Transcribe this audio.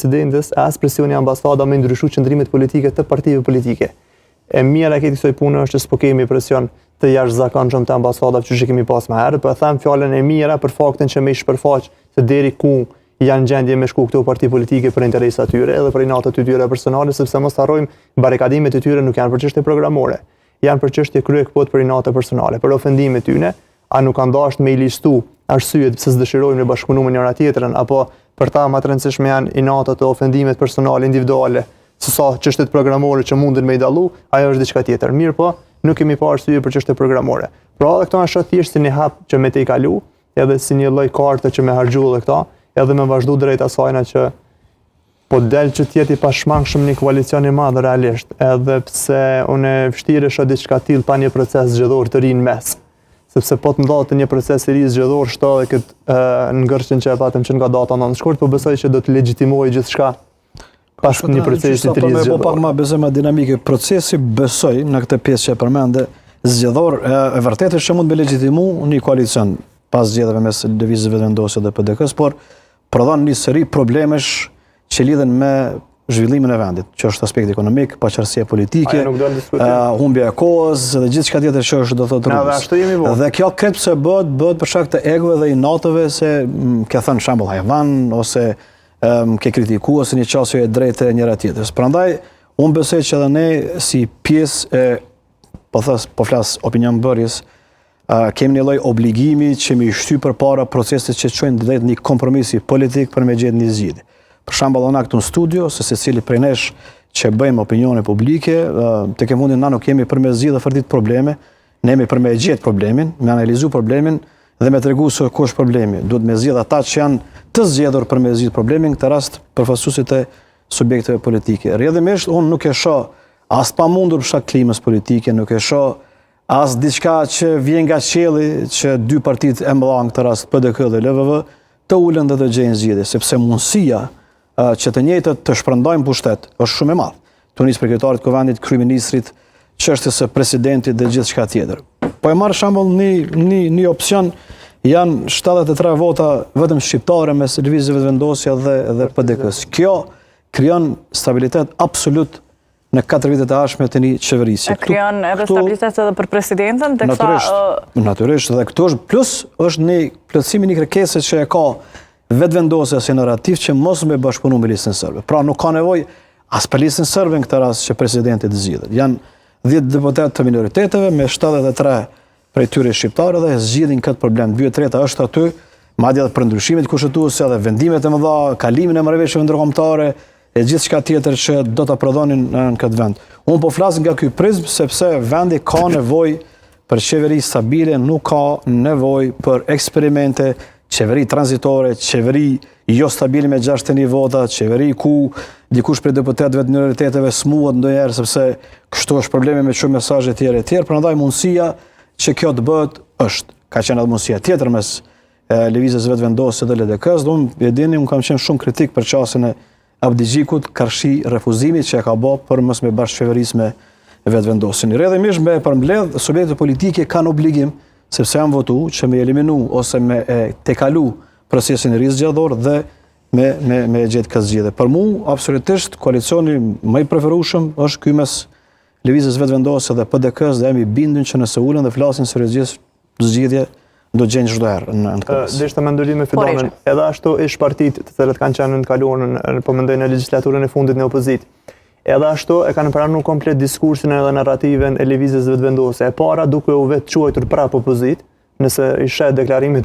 presidentes, as presioni ambasada me ndryshu qëndrimet politike të partive politike. E mira këtë kësaj pune është që s'po kemi presion të jashtëzakonshëm të ambasadave që kemi pas më herët, po e them fjalën e mira për faktin që me shpërfaq se deri ku janë gjendje me shku këto parti politike për interesat e tyre edhe për inatat e tyre personale, sepse mos harrojmë barikadimet e tyre nuk janë për çështje programore, janë për çështje kryekpot për inate personale, për ofendimet tyne, a nuk kanë dashur me i listu arsyet pse s'dëshirojmë të bashkëpunojmë me njëra tjetrën, apo për ta më të rëndësishme janë inatat e ofendimet personale individuale, sesa çështjet programore që mundin me i dallu, ajo është diçka tjetër. Mirë po, nuk kemi pa arsye për çështje programore. Pra edhe këto janë shoh thjesht si një hap që me te i kalu, edhe si një lloj karte që me harxhu edhe këta, edhe me vazhdu drejt asajna që po del që tjeti pashmangshëm një koalicion i madh realisht, edhe pse unë vështirë shoh diçka tillë pa një proces zgjedhor të ri në mes. Sepse po të ndodhte një proces i ri zgjedhor shtohet këtë ngërçën që e patëm që nga data 9 shkurt, po besoj që do të legjitimojë gjithçka pas një procesi të ri zgjedhor. Po pak më besoj me dinamikë procesi, besoj në këtë pjesë që përmendë zgjedhor, e vërtetë është që mund të legjitimu një koalicion pas zgjedhjeve mes Lëvizjes Vetëvendosje dhe PDK-s, por prodhon një seri problemesh që lidhen me zhvillimin e vendit, që është aspekti ekonomik, paqartësia politike, humbja e kohës dhe gjithçka tjetër që është do thotë rrugës. Dhe kjo krept se bëhet për shkak të egove dhe inatëve se ke thënë shembull Hajvan ose ke kritikuar ose një qasje e drejtë e njëra tjetrës. Prandaj unë besoj që edhe ne si pjesë po flas opinion bërjes, kemi një lloj obligimi që mi shty përpara procesit që çojnë drejt një kompromisi politik për me gjetë një zgjidhje. Për shembull, ona këtu në studio, se secili prej nesh që bëjmë opinione publike, tek e fundit na nuk kemi për me zgjidhë fërtit probleme, ne jemi për me gjetë problemin, me analizu problemin dhe me tregu se ku është problemi. Duhet me zgjidhë ata që janë të zgjedhur për me zgjidhë problemin, këtë rast përfaqësuesit e subjekteve politike. Rrjedhimisht unë nuk e shoh as pamundur për shkak klimës politike, nuk e shoh as diçka që vjen nga qielli që dy partitë e mëdha, në këtë rast PDK dhe LVV, të ulën dhe të gjejnë zgjidhje, sepse mundësia që të njëjtët të shpërndajnë pushtet është shumë e madh. Tu nis sekretarit të Kuvendit, kryeministrit, çështjes së presidentit dhe gjithçka tjetër. Po e marr shembull një opsion, janë 73 vota vetëm shqiptare mes Lëvizjes Vetëvendosje dhe PDK-s. Kjo krijon stabilitet absolut në 4 vitet e ardhshme të një qeverisje. E krijon edhe stabilitet edhe për presidentën, natyrisht, dhe këtu është plus është një plotësimi një kërkese që e ka Vetëvendosja si narrativ që mos me bashkëpunu me listën serbe. Pra nuk ka nevojë as për listën serbe në këtë rast që presidenti të zgjidhet. Janë 10 deputet të minoriteteve me 73 prej tyre shqiptarë dhe zgjidhin këtë problem. 2/3 është aty, madje edhe për ndryshimet kushtetuese dhe vendimet e mëdha, kalimin e marrëveshjeve ndërkombëtare e gjithçka tjetër që do ta prodhonin në këtë vend. Unë po flas nga ky prizm sepse vendi ka nevojë për qeveri stabile, nuk ka nevojë për eksperimente, qeveri tranzitore, qeveri jo stabile me 61 vota, qeveri ku dikush prej deputetëve të minoriteteve smuhet ndonjëherë sepse kështu është problemi me shumë mesazhe të tjera. Prandaj mundësia që kjo të bëhet është. Ka qenë edhe mundësia tjetër mes Lëvizjes Vetëvendosje dhe LDK-s. Unë e dini, unë kam qenë shumë kritik për çastin e Abdigjikut, karshi refuzimit që e ka bërë për mos me bashkëqeverisë me Vetëvendosjen. Rrjedhimisht me përmbledh subjektet politike kanë obligim sepse janë votu që me eliminu ose me tekalu procesin e ri zgjedhor dhe me gjetë këtë zgjidhje. Për mu, absolutisht, koalicioni më i preferueshëm është ky mes Lëvizjes Vetëvendosje dhe PDK-s dhe jam i bindur që nëse ulen dhe flasin seriozisht zgjidhje do gjejnë çdo herë në këtë. Deshta mendorim me Fidonin, edhe ashtu ish partitë të cilat kanë qenë në të kaluarën, po mendoj në legjislaturën e fundit në opozitë. Edhe ashtu e kanë pranuar komplet diskursin edhe narrativen e Lëvizjes Vetëvendosje. E para duke u vetë quajtur prapë opozitë, nëse i sheh deklarimet